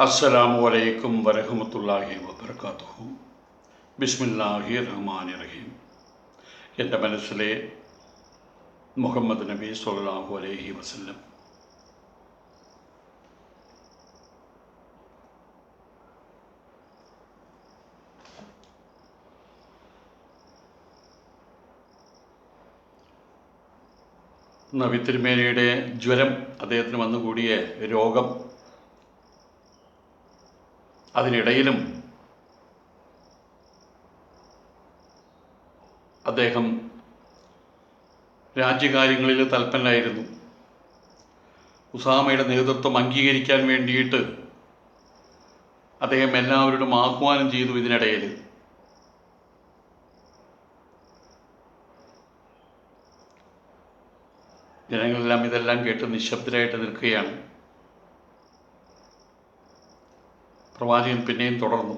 അസ്സലാമു വറഹ്മത്തുള്ളാഹി വബറകാതുഹു. ബിസ്മില്ലാഹി റഹ്മാനി റഹീം. എൻ്റെ മനസ്സിലെ മുഹമ്മദ് നബി സ്വല്ലല്ലാഹു അലൈഹി വസല്ലം നബി തിരുമേനിയുടെ ജ്വരം, അദ്ദേഹത്തിന് വന്നുകൂടിയ രോഗം, അതിനിടയിലും അദ്ദേഹം രാജ്യകാര്യങ്ങളിൽ തൽപരനായിരുന്നു. ഉസാമയുടെ നേതൃത്വം അംഗീകരിക്കാൻ വേണ്ടിയിട്ട് അദ്ദേഹം എല്ലാവരോടും ആഹ്വാനം ചെയ്തു. ഇതിനിടയിൽ ജനങ്ങളെല്ലാം ഇതെല്ലാം കേട്ട് നിശബ്ദരായിട്ട് നിൽക്കുകയാണ്. പ്രവാചകൻ പിന്നെയും തുടർന്നു.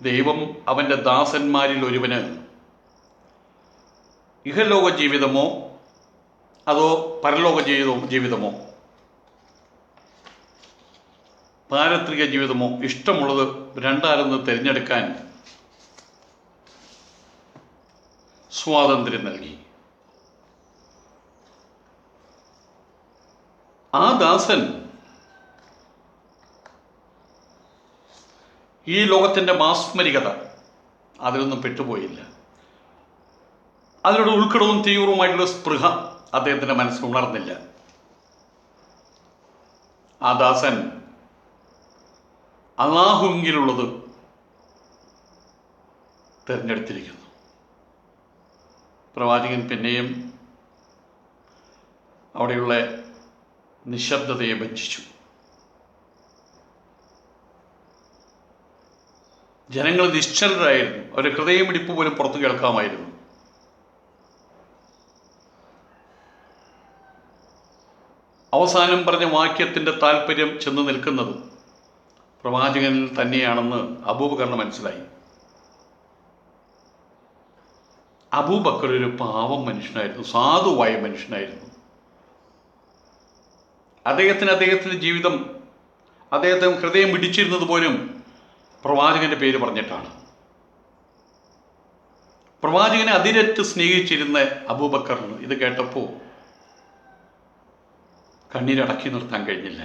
ദൈവം അവൻ്റെ ദാസന്മാരിൽ ഒരുവന് ഇഹലോക ജീവിതമോ അതോ പരലോക ജീവിതമോ പാരത്രിക ജീവിതമോ ഇഷ്ടമുള്ളത് രണ്ടാലെന്ന് തിരഞ്ഞെടുക്കാൻ സ്വാതന്ത്ര്യം നൽകി. ആ ദാസൻ ഈ ലോകത്തിൻ്റെ മാസ്മരികത അതിലൊന്നും പെട്ടുപോയില്ല. അതിലൂടെ ഉൾക്കടവും തീവ്രവുമായിട്ടുള്ള സ്പൃഹ അദ്ദേഹത്തിൻ്റെ മനസ്സിൽ ഉണർന്നില്ല. ആ ദാസൻ അല്ലാഹുവിലുള്ളത് തിരഞ്ഞെടുത്തിരിക്കുന്നു. പ്രവാചകൻ പിന്നെയും അവിടെയുള്ള നിശബ്ദതയെ ഭഞ്ജിച്ചു. ജനങ്ങൾ നിശ്ചലരായിരുന്നു. അവരുടെ ഹൃദയമിടിപ്പ് പോലും പുറത്തു കേൾക്കാമായിരുന്നു. അവസാനം പറഞ്ഞ വാക്യത്തിൻ്റെ താല്പര്യം ചെന്ന് നിൽക്കുന്നത് പ്രവാചകനിൽ തന്നെയാണെന്ന് അബൂബക്കറിന് മനസ്സിലായി. അബൂബക്കർ ഒരു പാവം മനുഷ്യനായിരുന്നു, സാധുവായ മനുഷ്യനായിരുന്നു. അദ്ദേഹത്തിൻ്റെ ജീവിതം, അദ്ദേഹത്തെ ഹൃദയം പിടിച്ചിരുന്നത് പോലും പ്രവാചകന്റെ പേര് പറഞ്ഞിട്ടാണ്. പ്രവാചകനെ അതിരറ്റ് സ്നേഹിച്ചിരുന്ന അബൂബക്കറിന് ഇത് കേട്ടപ്പോൾ കണ്ണീരടക്കി നിർത്താൻ കഴിഞ്ഞില്ല.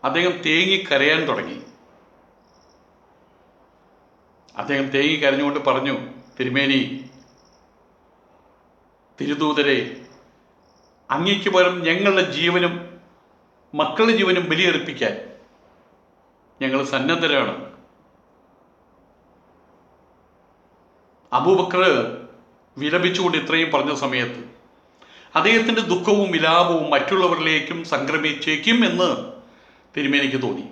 അദ്ദേഹം തേങ്ങിക്കരയാൻ തുടങ്ങി. അദ്ദേഹം തേങ്ങിക്കരഞ്ഞുകൊണ്ട് പറഞ്ഞു, തിരുമേനി, തിരുദൂതരെ, അങ്ങയ്ക്ക് പകരം ഞങ്ങളുടെ ജീവനും മക്കളുടെ ജീവനും ബലിയർപ്പിക്കാൻ ഞങ്ങൾ സന്നദ്ധരാണ്. അബൂബക്കർ വിലപിച്ചുകൊണ്ട് ഇത്രയും പറഞ്ഞ സമയത്ത് അദ്ദേഹത്തിൻ്റെ ദുഃഖവും വിലാപവും മറ്റുള്ളവരിലേക്കും സംക്രമിച്ചേക്കും എന്ന് തിരുമേനിക്ക് തോന്നി.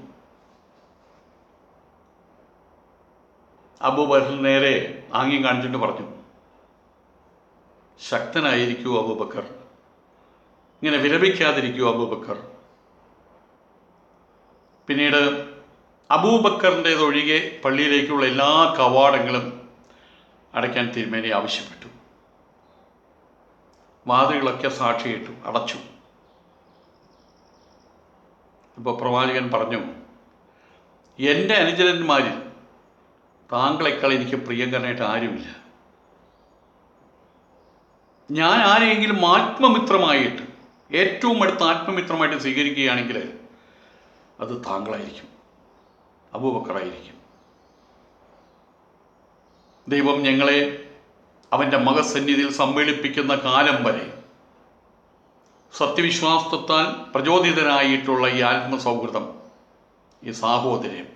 അബൂബക്കർ നേരെ ആംഗ്യം കാണിച്ചിട്ട് പറഞ്ഞു, ശക്തനായിരിക്കൂ അബൂബക്കർ, ഇങ്ങനെ വിലപിക്കാതിരിക്കൂ അബൂബക്കർ. പിന്നീട് അബൂബക്കറിൻ്റേതൊഴികെ പള്ളിയിലേക്കുള്ള എല്ലാ കവാടങ്ങളും അടയ്ക്കാൻ തിരുമേനി ആവശ്യപ്പെട്ടു. വാതിലുകളൊക്കെ സാക്ഷിയിട്ടു, അടച്ചു. ഇപ്പോൾ പ്രവാചകൻ പറഞ്ഞു, എൻ്റെ അനുചരന്മാരിൽ താങ്കളെക്കാൾ എനിക്ക് പ്രിയങ്കരനായിട്ട് ആരുമില്ല. ഞാൻ ആരെയെങ്കിലും ആത്മമിത്രമായിട്ട്, ഏറ്റവും അടുത്ത ആത്മമിത്രമായിട്ട് സ്വീകരിക്കുകയാണെങ്കിൽ അത് താങ്കളായിരിക്കും, അബൂബക്കറായിരിക്കും. ദൈവം ഞങ്ങളെ അവൻ്റെ മകസന്നിധിയിൽ സമ്മേളിപ്പിക്കുന്ന കാലം വരെ സത്യവിശ്വാസത്താൽ പ്രചോദിതനായിട്ടുള്ള ഈ ആത്മസൗഹൃദം, ഈ സാഹോദര്യം,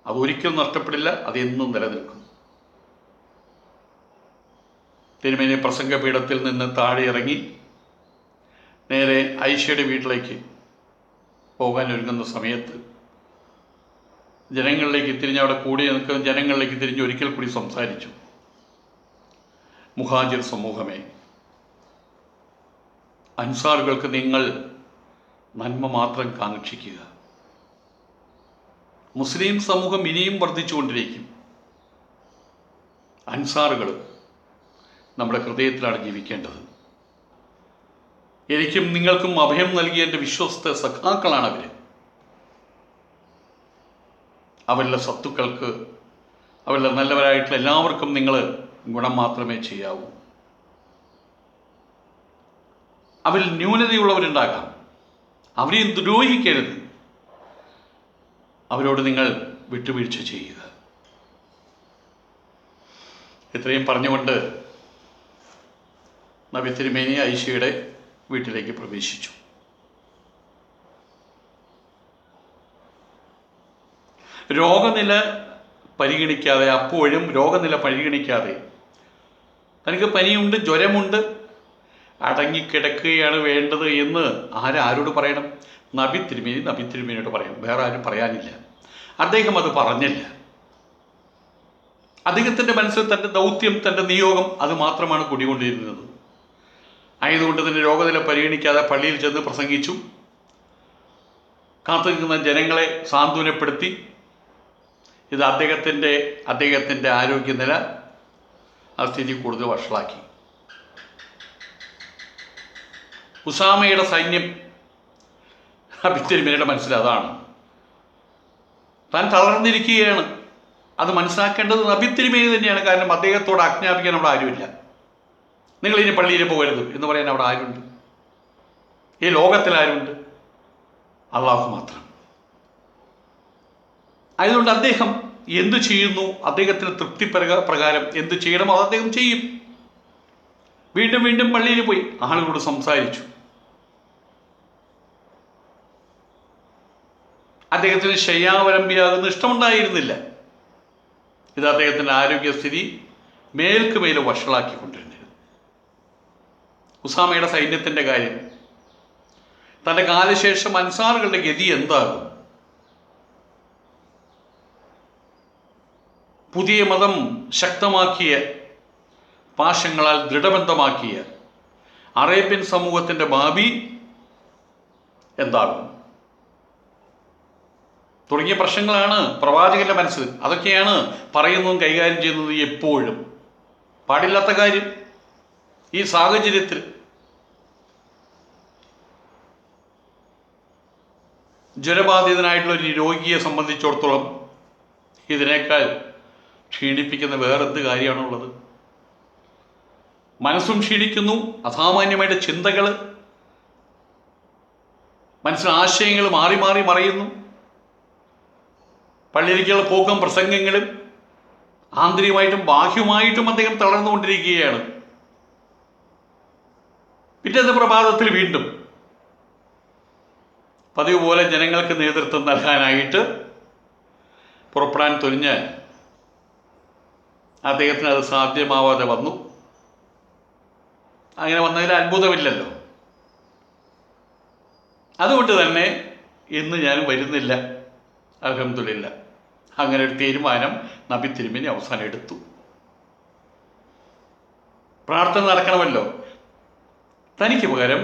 അതൊരിക്കലും നഷ്ടപ്പെടില്ല, അതെന്നും നിലനിൽക്കും. തിരുമേനി പ്രസംഗപീഠത്തിൽ നിന്ന് താഴെ ഇറങ്ങി നേരെ ഐഷയുടെ വീട്ടിലേക്ക് പോകാൻ ഒരുങ്ങുന്ന സമയത്ത് ജനങ്ങളിലേക്ക് തിരിഞ്ഞ്, അവിടെ കൂടി നിൽക്കുന്ന ജനങ്ങളിലേക്ക് തിരിഞ്ഞ് ഒരിക്കൽ കൂടി സംസാരിച്ചു. മുഹാജിർ സമൂഹമേ, അൻസാറുകൾക്ക് നിങ്ങൾ നന്മ മാത്രം കാക്ഷിക്കുക. മുസ്ലിം സമൂഹം ഇനിയും വർദ്ധിച്ചുകൊണ്ടിരിക്കും. അൻസാറുകൾ നമ്മുടെ ഹൃദയത്തിലാണ് ജീവിക്കേണ്ടത്. എനിക്കും നിങ്ങൾക്കും അഭയം നൽകിയ എൻ്റെ വിശ്വസ്ത സഖാക്കളാണ് അവർ. അവരുടെ സത്തുക്കൾക്ക്, അവരുടെ നല്ലവരായിട്ടുള്ള എല്ലാവർക്കും നിങ്ങൾ ഗുണം മാത്രമേ ചെയ്യാവൂ. അവരിൽ ന്യൂനതയുള്ളവരുണ്ടാകാം, അവരെയും ദ്രോഹിക്കരുത്. അവരോട് നിങ്ങൾ വിട്ടുവീഴ്ച ചെയ്യുക. ഇത്രയും പറഞ്ഞുകൊണ്ട് നബി തിരുമേനി ഐഷയുടെ വീട്ടിലേക്ക് പ്രവേശിച്ചു. രോഗനില പരിഗണിക്കാതെ, അപ്പോഴും രോഗനില പരിഗണിക്കാതെ, തനിക്ക് പനിയുണ്ട്, ജ്വരമുണ്ട്, അടങ്ങിക്കിടക്കുകയാണ് വേണ്ടത് എന്ന് ആരോട് പറയണം? നബി തിരുമേനിയോട് പറയണം. വേറെ ആരും പറയാനില്ല. അദ്ദേഹം അത് പറഞ്ഞില്ല. അദ്ദേഹത്തിൻ്റെ മനസ്സിൽ തൻ്റെ ദൗത്യം, തൻ്റെ നിയോഗം അത് മാത്രമാണ് കുടികൊണ്ടിരുന്നത്. ആയതുകൊണ്ട് തന്നെ രോഗനില പരിഗണിക്കാതെ പള്ളിയിൽ ചെന്ന് പ്രസംഗിച്ചു. കാത്തു നിൽക്കുന്ന ജനങ്ങളെ സാന്ത്വനപ്പെടുത്തി. ഇത് അദ്ദേഹത്തിൻ്റെ ആരോഗ്യനില ആ സ്ഥിതി കൂടുതൽ വഷളാക്കി. ഉസാമയുടെ സൈന്യം നബി തിരുമേനിയുടെ മനസ്സിൽ അതാണ്. താൻ തളർന്നിരിക്കുകയാണ്. അത് മനസ്സിലാക്കേണ്ടത് നബി തിരുമേനി തന്നെയാണ്. കാരണം അദ്ദേഹത്തോട് ആജ്ഞാപിക്കാൻ അവിടെ ആരുമില്ല. നിങ്ങൾ ഇനി പള്ളിയിൽ പോകരുത് എന്ന് പറയാൻ അവിടെ ആരുണ്ട്? ഈ ലോകത്തിൽ ആരുണ്ട്? അള്ളാഹു മാത്രം. ആയതുകൊണ്ട് അദ്ദേഹം എന്തു ചെയ്യുന്നു, അദ്ദേഹത്തിന് തൃപ്തി പ്രകാരം എന്തു ചെയ്യണമോ അത് അദ്ദേഹം ചെയ്യും. വീണ്ടും വീണ്ടും പള്ളിയിൽ പോയി ആളുകളോട് സംസാരിച്ചു. അദ്ദേഹത്തിന് ശയ്യാവലംബിയാകുന്ന ഇഷ്ടമുണ്ടായിരുന്നില്ല. ഇത് അദ്ദേഹത്തിൻ്റെ ആരോഗ്യസ്ഥിതി മേൽക്കുമേൽ വഷളാക്കിക്കൊണ്ടിരുന്നു. ഉസാമയുടെ സൈന്യത്തിൻ്റെ കാര്യം, തൻ്റെ കാലശേഷം അൻസാറുകളുടെ ഗതി എന്താകും? പുതിയ മതം ശക്തമാക്കിയ, പാശങ്ങളാൽ ദൃഢബന്ധമാക്കിയ അറേബ്യൻ സമൂഹത്തിൻ്റെ ഭാവി എന്താകും തുടങ്ങിയ പ്രശ്നങ്ങളാണ് പ്രവാചകന്റെ മനസ്സിൽ. അതൊക്കെയാണ് പറയുന്നതും കൈകാര്യം ചെയ്യുന്നതും എപ്പോഴും. പാടില്ലാത്ത കാര്യം. ഈ സാഹചര്യത്തിൽ ജ്വരബാധിതനായിട്ടുള്ള ഒരു രോഗിയെ സംബന്ധിച്ചിടത്തോളം ഇതിനേക്കാൾ ക്ഷീണിപ്പിക്കുന്ന വേറെന്ത് കാര്യമാണുള്ളത്? മനസ്സും ക്ഷീണിക്കുന്നു, അസാമാന്യമായിട്ട് ചിന്തകൾ, മനസ്സിൽ ആശയങ്ങൾ മാറി മാറി മറയുന്നു. പള്ളിയിലേക്കുള്ള പോക്കും പ്രസംഗങ്ങളും ആന്തരികമായിട്ടും ബാഹ്യമായിട്ടും അദ്ദേഹം തളർന്നുകൊണ്ടിരിക്കുകയാണ്. പിറ്റേന്ന് പ്രഭാതത്തിൽ വീണ്ടും പതിവ് പോലെ ജനങ്ങൾക്ക് നേതൃത്വം നൽകാനായിട്ട് പുറപ്പെടാൻ തുനിഞ്ഞ് അദ്ദേഹത്തിന് അത് സാധ്യമാവാതെ വന്നു. അങ്ങനെ വന്നതിൽ അത്ഭുതമില്ലല്ലോ. അതുകൊണ്ട് തന്നെ ഇന്ന് ഞാൻ വരുന്നില്ല, അൽഹംദുലില്ലാ. അങ്ങനെ ഒരു തീരുമാനം നബി തിരുമേനി അവസാനം എടുത്തു. പ്രാർത്ഥന നടക്കണമല്ലോ. തനിക്ക് പകരം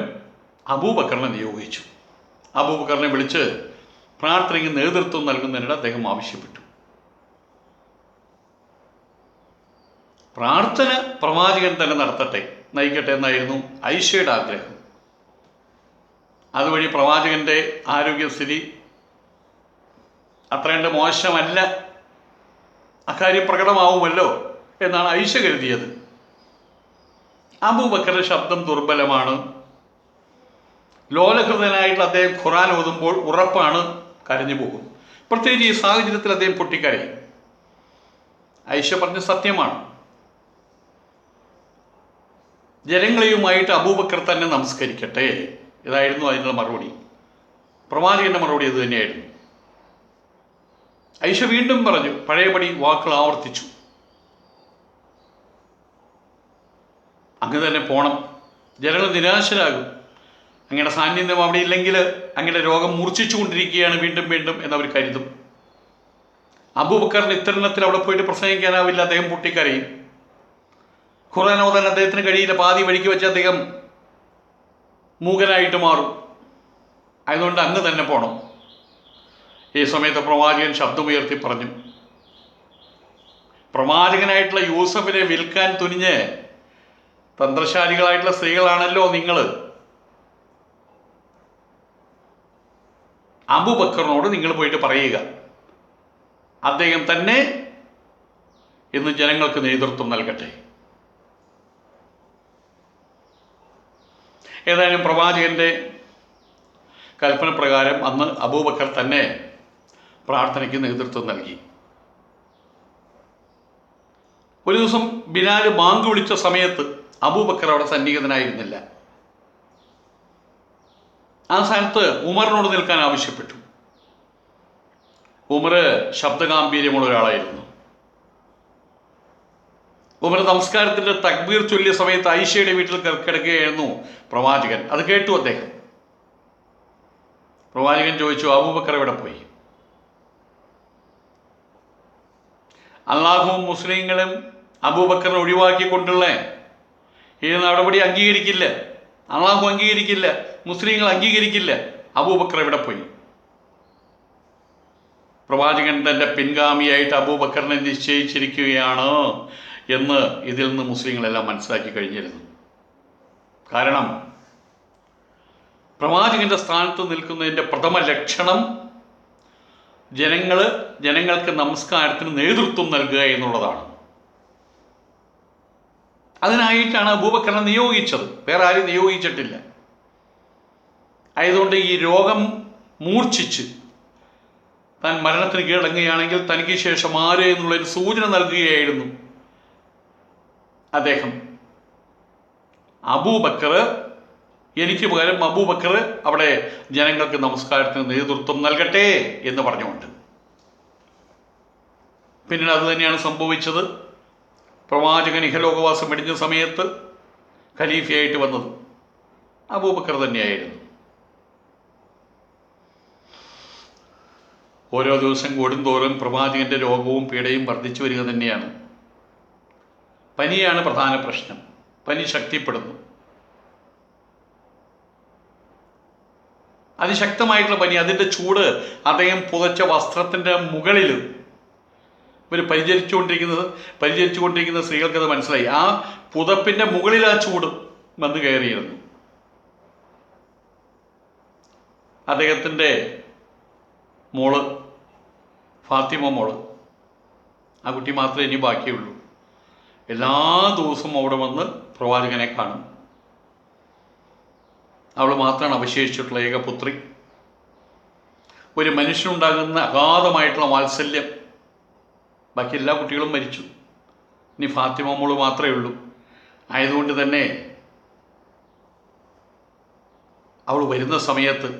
അബൂബക്കറിനെ നിയോഗിച്ചു. അബൂബക്കറിനെ വിളിച്ച് പ്രാർത്ഥനയ്ക്ക് നേതൃത്വം നൽകുന്നതിനിടെ അദ്ദേഹം ആവശ്യപ്പെട്ടു. പ്രാർത്ഥന പ്രവാചകൻ തന്നെ നടത്തട്ടെ, നയിക്കട്ടെ എന്നായിരുന്നു ഐഷയുടെ ആഗ്രഹം. അതുവഴി പ്രവാചകന്റെ ആരോഗ്യസ്ഥിതി അത്രയണ്ട് മോശമല്ല, അക്കാര്യം പ്രകടമാവുമല്ലോ എന്നാണ് ഐഷ കരുതിയത്. അബൂബക്കറിന്റെ ശബ്ദം ദുർബലമാണ്. ലോലഹൃദയനായിട്ടുള്ള അദ്ദേഹം ഖുർആൻ ഓതുമ്പോൾ ഉറപ്പാണ് കരഞ്ഞു പോകും. പ്രത്യേകിച്ച് ഈ സാഹചര്യത്തിൽ അദ്ദേഹം പൊട്ടിക്കരയും. ഐഷ പറഞ്ഞ സത്യമാണ്. ജനങ്ങളെയുമായിട്ട് അബൂബക്കർ തന്നെ നമസ്കരിക്കട്ടെ, ഇതായിരുന്നു അതിനുള്ള മറുപടി. പ്രവാചകന്റെ മറുപടി ഇത് തന്നെയായിരുന്നു. ഐഷ വീണ്ടും പറഞ്ഞു, പഴയപടി വാക്കുകൾ ആവർത്തിച്ചു. അങ്ങ് തന്നെ പോണം, ജനങ്ങൾ നിരാശരാകും. അങ്ങയുടെ സാന്നിധ്യം അവിടെ ഇല്ലെങ്കിൽ അങ്ങയുടെ രോഗം മൂർച്ഛിച്ചു കൊണ്ടിരിക്കുകയാണ് വീണ്ടും വീണ്ടും എന്നവർ കരുതും. അബൂബക്കറിന് ഇത്തരണത്തിൽ അവിടെ പോയിട്ട് പ്രസംഗിക്കാനാവില്ല. അദ്ദേഹം പൊട്ടിക്കരയും. ഖുർആൻ ഓതാൻ അദ്ദേഹത്തിന് കഴിയില്ല. പാതി വഴിക്ക് വെച്ച് അദ്ദേഹം മൂകനായിട്ട് മാറും. അതുകൊണ്ട് അങ്ങ് തന്നെ പോണം. ഈ സമയത്ത് പ്രവാചകൻ ശബ്ദമുയർത്തി പറഞ്ഞു, പ്രവാചകനായിട്ടുള്ള യൂസഫിനെ വിൽക്കാൻ തുനിഞ്ഞ് തന്ത്രശാലികളായിട്ടുള്ള സ്ത്രീകളാണല്ലോ നിങ്ങൾ. അബൂബക്കറിനോട് നിങ്ങൾ പോയിട്ട് പറയുക, അദ്ദേഹം തന്നെ ഇന്ന് ജനങ്ങൾക്ക് നേതൃത്വം നൽകട്ടെ. ഏതായാലും പ്രവാചകന്റെ കൽപ്പന പ്രകാരം അന്ന് അബൂബക്കർ തന്നെ പ്രാർത്ഥനയ്ക്ക് നേതൃത്വം നൽകി. ഒരു ദിവസം ബിലാൽ ബാങ്ക് വിളിച്ച സമയത്ത് അബൂബക്കർ അവിടെ സന്നിഹിതനായിരുന്നില്ല. ആ സ്ഥാനത്ത് ഉമറിനോട് നിൽക്കാൻ ആവശ്യപ്പെട്ടു. ഉമർ ശബ്ദഗാംഭീര്യമുള്ള ഒരാളായിരുന്നു. ഉമർ നമസ്കാരത്തിന്റെ തക്ബീർ ചൊല്ലിയ സമയത്ത് ആയിഷയുടെ വീട്ടിൽ കിടക്കുകയായിരുന്നു പ്രവാചകൻ. അത് കേട്ടു അദ്ദേഹം. പ്രവാചകൻ ചോദിച്ചു, അബൂബക്കർ എവിടെ പോയി? അള്ളാഹുവും മുസ്ലിങ്ങളും അബൂബക്കറിനെ ഒഴിവാക്കിക്കൊണ്ടുള്ള ഈ നടപടി അംഗീകരിക്കില്ല. അള്ളാഹു അംഗീകരിക്കില്ല, മുസ്ലിങ്ങൾ അംഗീകരിക്കില്ല. അബൂബക്കർ എവിടെ പോയി? പ്രവാചകൻ തൻ്റെ പിൻഗാമിയായിട്ട് അബൂബക്കറിനെ നിശ്ചയിച്ചിരിക്കുകയാണ് എന്ന് ഇതിൽ നിന്ന് മുസ്ലിങ്ങളെല്ലാം മനസ്സിലാക്കി കഴിഞ്ഞിരുന്നു. കാരണം പ്രവാചകന്റെ സ്ഥാനത്ത് നിൽക്കുന്നതിൻ്റെ പ്രഥമ ലക്ഷണം ജനങ്ങൾക്ക് നമസ്കാരത്തിന് നേതൃത്വം നൽകുക എന്നുള്ളതാണ്. അതിനായിട്ടാണ് അബൂബക്കറിനെ നിയോഗിച്ചത്, വേറെ ആരും നിയോഗിച്ചിട്ടില്ല. ആയതുകൊണ്ട് ഈ രോഗം മൂർച്ഛിച്ച് താൻ മരണത്തിന് കീഴടങ്ങുകയാണെങ്കിൽ തനിക്ക് ശേഷം ആര് എന്നുള്ളൊരു സൂചന നൽകുകയായിരുന്നു അദ്ദേഹം. അബൂബക്കർ, എനിക്ക് പകരം അബൂബക്കർ അവിടെ ജനങ്ങൾക്ക് നമസ്കാരത്തിന് നേതൃത്വം നൽകട്ടെ എന്ന് പറഞ്ഞുകൊണ്ട്. പിന്നീട് അത് തന്നെയാണ് സംഭവിച്ചത്. പ്രവാചകൻ ഇഹലോകവാസം വെടിഞ്ഞ സമയത്ത് ഖലീഫയായിട്ട് വന്നത് അബൂബക്കർ തന്നെയായിരുന്നു. ഓരോ ദിവസം കൂടുന്തോറും പ്രവാചകന്റെ രോഗവും പീഡയും വർദ്ധിച്ചു വരിക തന്നെയാണ്. പനിയാണ് പ്രധാന പ്രശ്നം. പനി ശക്തിപ്പെടുന്നു. അതിശക്തമായിട്ടുള്ള പനി, അതിൻ്റെ ചൂട് അദ്ദേഹം പുതച്ച വസ്ത്രത്തിൻ്റെ മുകളിൽ ഇവർ പരിചരിച്ചുകൊണ്ടിരിക്കുന്ന സ്ത്രീകൾക്കത് മനസ്സിലായി. ആ പുതപ്പിൻ്റെ മുകളിൽ ആ ചൂട് വന്ന് കയറിയിരുന്നു. അദ്ദേഹത്തിൻ്റെ മോള് ഫാത്തിമ മോള്, ആ കുട്ടി മാത്രമേ ഇനി ബാക്കിയുള്ളൂ. എല്ലാ ദിവസവും അവിടെ വന്ന് പ്രവാചകനെ കാണും. അവൾ മാത്രമാണ് അവശേഷിച്ചിട്ടുള്ള ഏകപുത്രി. ഒരു മനുഷ്യനുണ്ടാകുന്ന അഗാധമായിട്ടുള്ള വാത്സല്യം. ബാക്കി എല്ലാ കുട്ടികളും മരിച്ചു. ഇനി ഫാത്തിമ മോള് മാത്രമേ ഉള്ളൂ. ആയതുകൊണ്ട് തന്നെ അവൾ വരുന്ന സമയത്ത്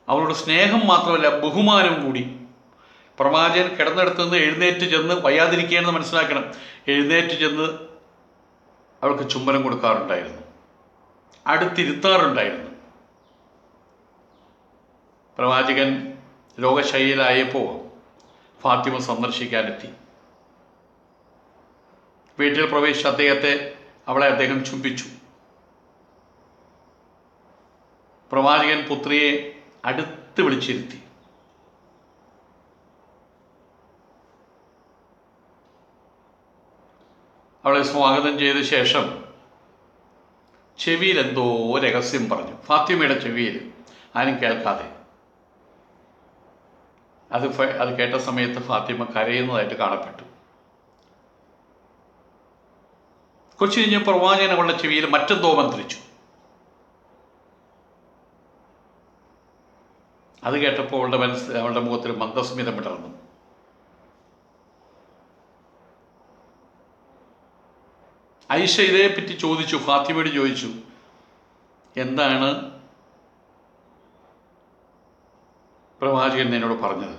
അവളുടെ സ്നേഹം മാത്രമല്ല, ബഹുമാനം കൂടി. പ്രവാചകൻ കിടന്നിടത്ത് നിന്ന് എഴുന്നേറ്റ് ചെന്ന്, വയ്യാതിരിക്കുകയെന്ന് മനസ്സിലാക്കണം, എഴുന്നേറ്റ് ചെന്ന് അവൾക്ക് ചുംബനം കൊടുക്കാറുണ്ടായിരുന്നു, അടുത്തിരുത്താറുണ്ടായിരുന്നു. പ്രവാചകൻ രോഗശയ്യയിലായപ്പോൾ ഫാത്തിമ സന്ദർശിക്കാനെത്തി. വീട്ടിൽ പ്രവേശിച്ച അവളെ അദ്ദേഹം ചുംബിച്ചു. പ്രവാചകൻ പുത്രിയെ അടുത്ത് വിളിച്ചിരുത്തി. അവളെ സ്വാഗതം ചെയ്ത ശേഷം ചെവിയിൽ എന്തോ രഹസ്യം പറഞ്ഞു. ഫാത്തിമയുടെ ചെവിയിൽ, ആരും കേൾക്കാതെ. അത് കേട്ട സമയത്ത് ഫാത്തിമ കരയുന്നതായിട്ട് കാണപ്പെട്ടു. കുറച്ച് കഴിഞ്ഞ് പ്രവാചകൻ അവളുടെ ചെവിയിൽ മറ്റെന്തോ മന്ത്രിച്ചു. അത് കേട്ടപ്പോൾ അവളുടെ മുഖത്തിൽ മന്ദസ്മിതം വിടർന്നു. ഐഷ ഇതേപ്പറ്റി ചോദിച്ചു, ഫാത്തിമയോട് ചോദിച്ചു, എന്താണ് പ്രവാചകൻ എന്നോട് പറഞ്ഞത്?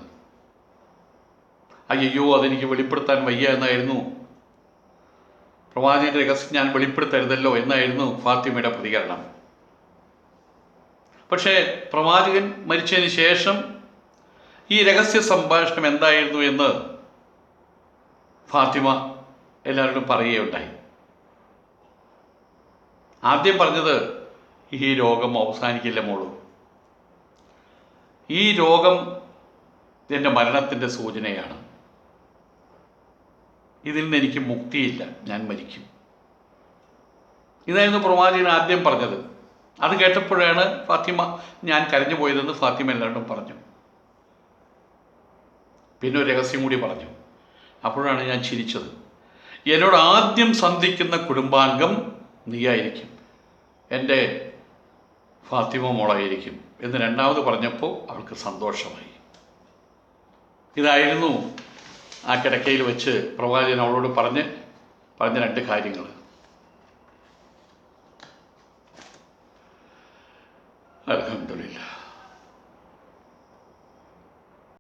അയ്യോ, അതെനിക്ക് വെളിപ്പെടുത്താൻ വയ്യ എന്നായിരുന്നു. പ്രവാചകന്റെ രഹസ്യം ഞാൻ വെളിപ്പെടുത്തരുതല്ലോ എന്നായിരുന്നു ഫാത്തിമയുടെ പ്രതികരണം. പക്ഷേ പ്രവാചകൻ മരിച്ചതിന് ശേഷം ഈ രഹസ്യ സംഭാഷണം എന്തായിരുന്നു എന്ന് ഫാത്തിമ എല്ലാവരോടും പറയുകയുണ്ടായി. ആദ്യം പറഞ്ഞത്, ഈ രോഗം അവസാനിക്കില്ല മോളൂ, ഈ രോഗം എൻ്റെ മരണത്തിൻ്റെ സൂചനയാണ്, ഇതിൽ നിന്ന് എനിക്ക് മുക്തിയില്ല, ഞാൻ മരിക്കും. ഇതായിരുന്നു പ്രവാചകൻ ആദ്യം പറഞ്ഞത്. അത് കേട്ടപ്പോഴാണ് ഫാത്തിമ ഞാൻ കരഞ്ഞു പോയതെന്ന് ഫാത്തിമ എല്ലാവരോടും പറഞ്ഞു. പിന്നെ ഒരു രഹസ്യം കൂടി പറഞ്ഞു. അപ്പോഴാണ് ഞാൻ ചിരിച്ചത്. എന്നോട് ആദ്യം സന്ധിക്കുന്ന കുടുംബാംഗം നീയായിരിക്കും, എൻ്റെ ഫാത്തിമ മോളായിരിക്കും എന്ന് രണ്ടാമത് പറഞ്ഞപ്പോൾ അവൾക്ക് സന്തോഷമായി. ഇതായിരുന്നു ആ കിടക്കയിൽ വെച്ച് പ്രവാചകൻ അവളോട് പറഞ്ഞ രണ്ട് കാര്യങ്ങൾ.